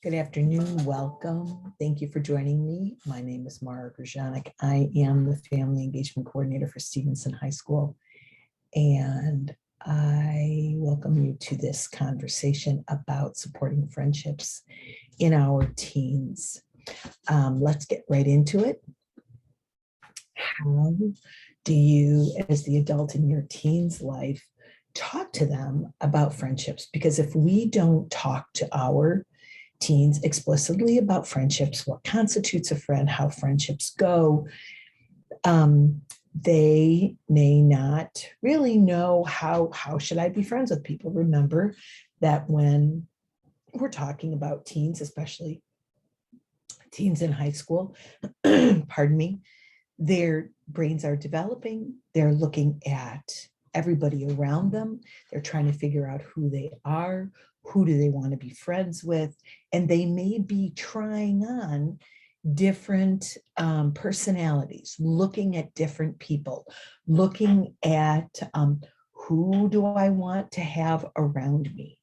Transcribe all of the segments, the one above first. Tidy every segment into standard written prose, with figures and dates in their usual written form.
Good afternoon. Welcome. Thank you for joining me. My name is Mara Grzanek. I am the Family Engagement Coordinator for Stevenson High School, and I welcome you to this conversation about supporting friendships in our teens. Let's get right into it. How do you, as the adult in your teen's life, talk to them about friendships? Because if we don't talk to our teens explicitly about friendships, what constitutes a friend, how friendships go, they may not really know how should I be friends with people. Remember that when we're talking about teens, especially teens in high school, pardon me, their brains are developing. They're looking at everybody around them. They're trying to figure out who they are, who do they want to be friends with, and they may be trying on different personalities, looking at different people, looking at who do I want to have around me,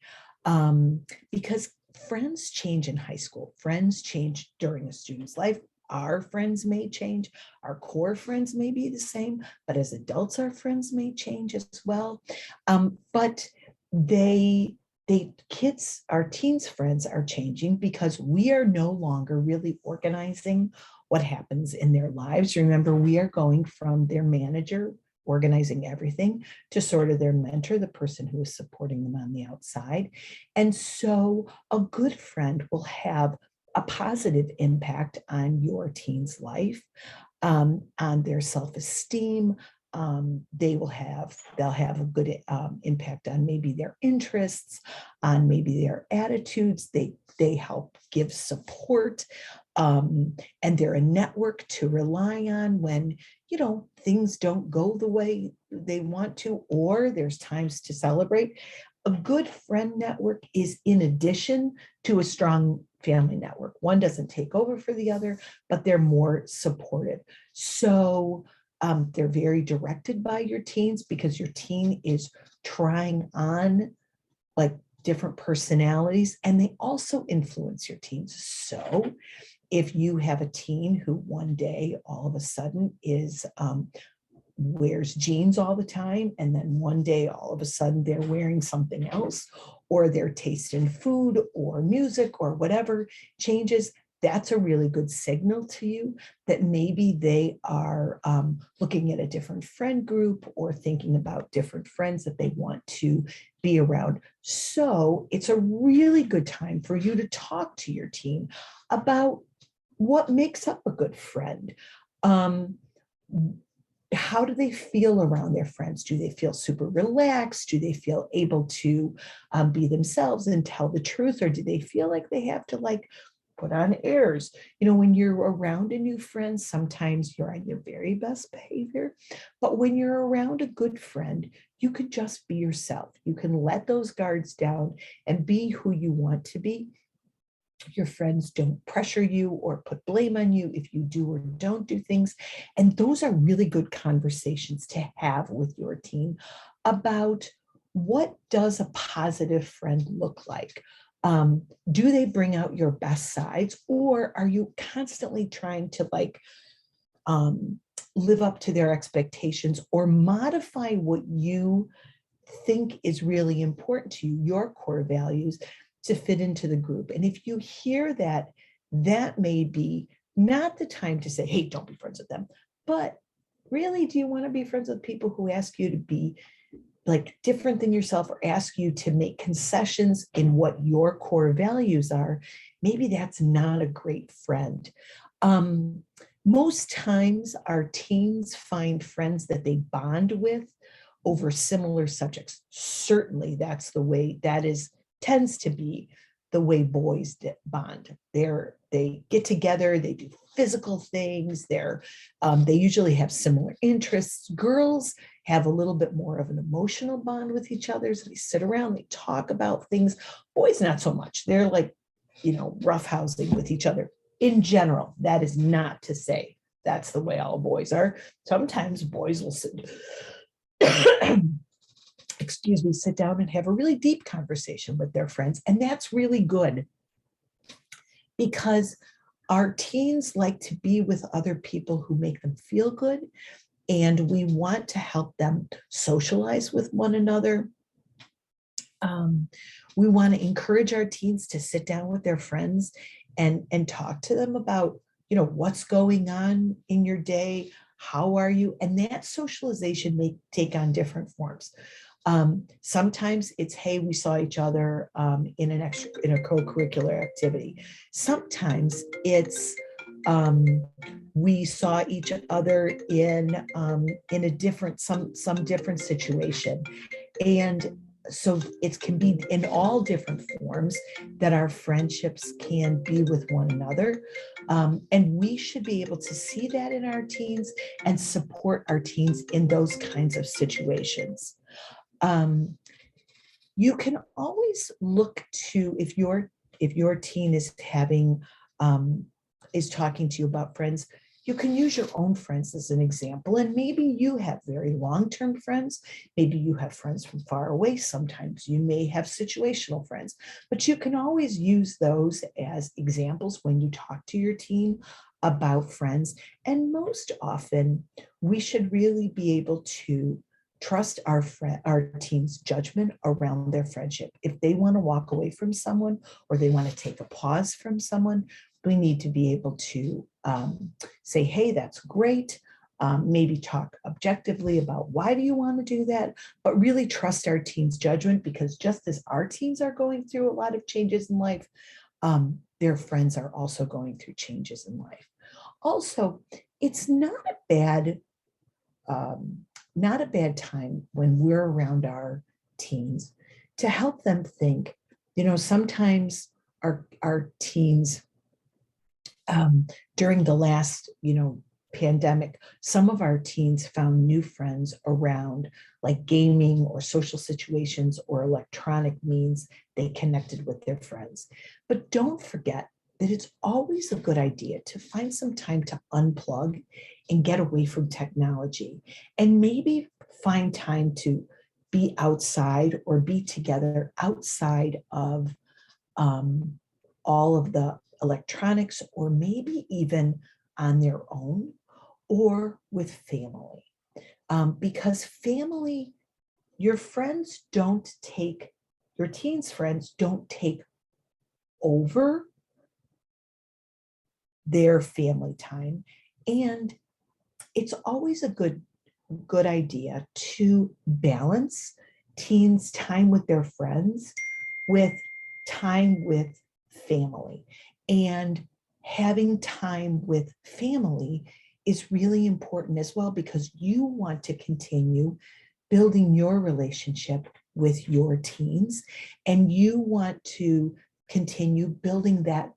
because friends change in high school. Friends change during a student's life. Our friends may change. Our core friends may be the same, but as adults, our friends may change as well. But kids, our teens' friends are changing because we are no longer really organizing what happens in their lives. Remember, we are going from their manager organizing everything to sort of their mentor, the person who is supporting them on the outside. And so a good friend will have a positive impact on your teen's life, on their self-esteem. They'll have a good impact on maybe their interests, on maybe their attitudes. They help give support, and they're a network to rely on when things don't go the way they want to, or there's times to celebrate. A good friend network is in addition to a strong family network. One doesn't take over for the other, but they're more supportive. So they're very directed by your teens because your teen is trying on like different personalities, and they also influence your teens. So if you have a teen who one day all of a sudden is wears jeans all the time, and then one day all of a sudden they're wearing something else, or their taste in food or music or whatever changes, that's a really good signal to you that maybe they are looking at a different friend group or thinking about different friends that they want to be around. So it's a really good time for you to talk to your teen about what makes up a good friend. How do they feel around their friends? Do they feel super relaxed? Do they feel able to be themselves and tell the truth? Or do they feel like they have to put on airs? When you're around a new friend, sometimes you're on your very best behavior. But when you're around a good friend, you could just be yourself. You can let those guards down and be who you want to be. Your friends don't pressure you or put blame on you if you do or don't do things. And those are really good conversations to have with your teen about what does a positive friend look like? Do they bring out your best sides, or are you constantly trying to live up to their expectations or modify what you think is really important to you, your core values, to fit into the group? And if you hear that, that may be not the time to say, hey, don't be friends with them. But really, do you want to be friends with people who ask you to be different than yourself, or ask you to make concessions in what your core values are? Maybe that's not a great friend. Most times our teens find friends that they bond with over similar subjects. Certainly that's the way tends to be the way boys bond. They get together, they do physical things, they usually have similar interests. Girls have a little bit more of an emotional bond with each other. So they sit around, they talk about things. Boys, not so much. They're roughhousing with each other. In general, that is not to say that's the way all boys are. Sometimes boys will sit sit down and have a really deep conversation with their friends. And that's really good. because our teens like to be with other people who make them feel good, and we want to help them socialize with one another. We want to encourage our teens to sit down with their friends and talk to them about, what's going on in your day, how are you? And that socialization may take on different forms. Sometimes it's, hey, we saw each other in a co-curricular activity. Sometimes it's we saw each other in a different some different situation, and so it can be in all different forms that our friendships can be with one another. And we should be able to see that in our teens and support our teens in those kinds of situations. You can always look to, if your teen is having is talking to you about friends, you can use your own friends as an example. And maybe you have very long-term friends. Maybe you have friends from far away. Sometimes you may have situational friends, but you can always use those as examples when you talk to your teen about friends. And most often, we should really be able to trust our team's judgment around their friendship. If they want to walk away from someone, or they want to take a pause from someone, we need to be able to say, hey, that's great. Maybe talk objectively about why do you want to do that, but really trust our team's judgment, because just as our teens are going through a lot of changes in life, their friends are also going through changes in life. Also, it's not a bad time when we're around our teens to help them think. Sometimes our teens, during the last, pandemic, some of our teens found new friends around like gaming or social situations or electronic means they connected with their friends. But don't forget that it's always a good idea to find some time to unplug and get away from technology, and maybe find time to be outside or be together outside of all of the electronics, or maybe even on their own or with family. Because family, your teens' friends don't take over their family time. And it's always a good idea to balance teens' time with their friends with time with family. And having time with family is really important as well, because you want to continue building your relationship with your teens, and you want to continue building that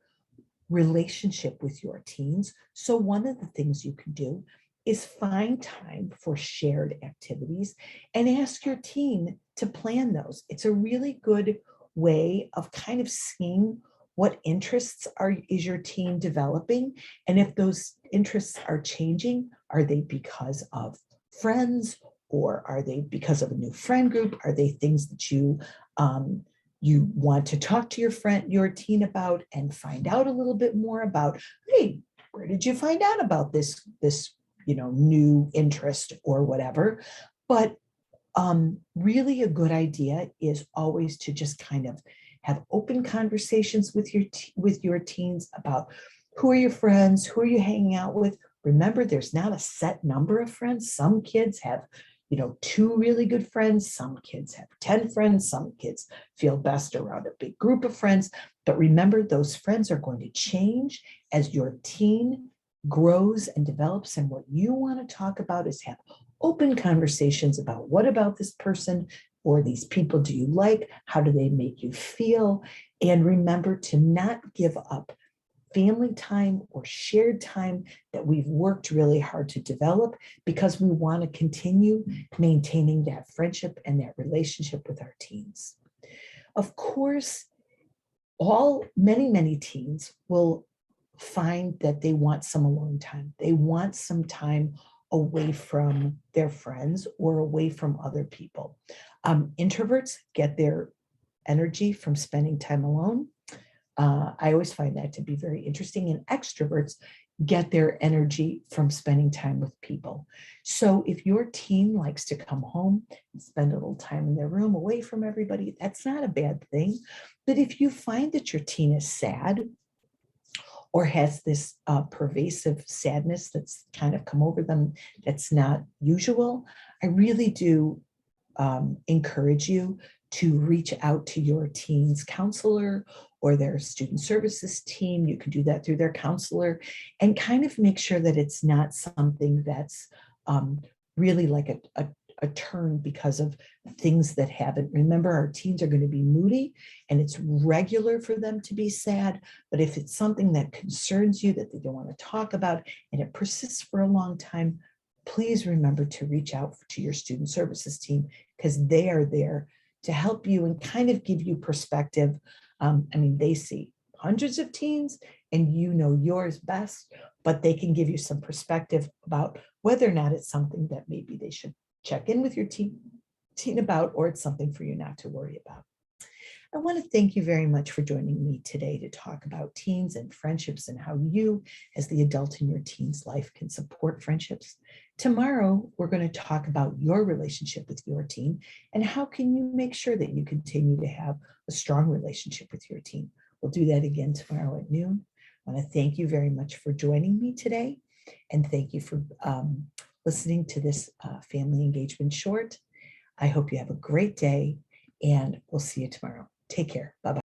relationship with your teens. So one of the things you can do is find time for shared activities and ask your teen to plan those. It's a really good way of kind of seeing what interests is your teen developing, and if those interests are changing, are they because of friends, or are they because of a new friend group? Are they things that you want to talk to your teen about and find out a little bit more about? Hey, where did you find out about this new interest or whatever? But really a good idea is always to just kind of have open conversations with your teens about who are your friends, who are you hanging out with. Remember, there's not a set number of friends. Some kids have 2 really good friends. Some kids have 10 friends. Some kids feel best around a big group of friends. But remember, those friends are going to change as your teen grows and develops. And what you want to talk about is have open conversations about, what about this person or these people do you like? How do they make you feel? And remember to not give up family time or shared time that we've worked really hard to develop, because we want to continue maintaining that friendship and that relationship with our teens. Of course, many teens will find that they want some alone time. They want some time away from their friends or away from other people. Introverts get their energy from spending time alone. I always find that to be very interesting. And extroverts get their energy from spending time with people. So if your teen likes to come home and spend a little time in their room away from everybody, that's not a bad thing. But if you find that your teen is sad or has this pervasive sadness that's kind of come over them that's not usual, I really do encourage you to reach out to your teen's counselor or their student services team. You can do that through their counselor and kind of make sure that it's not something that's really like a turn because of things that haven't. Remember, our teens are going to be moody and it's regular for them to be sad. But if it's something that concerns you that they don't want to talk about and it persists for a long time, please remember to reach out to your student services team because they are there to help you and kind of give you perspective. I mean, they see hundreds of teens and you know yours best, but they can give you some perspective about whether or not it's something that maybe they should check in with your teen about, or it's something for you not to worry about. I want to thank you very much for joining me today to talk about teens and friendships and how you, as the adult in your teen's life, can support friendships. Tomorrow, we're going to talk about your relationship with your teen and how can you make sure that you continue to have a strong relationship with your teen. We'll do that again tomorrow at noon. I want to thank you very much for joining me today, and thank you for listening to this family engagement short. I hope you have a great day, and we'll see you tomorrow. Take care. Bye-bye.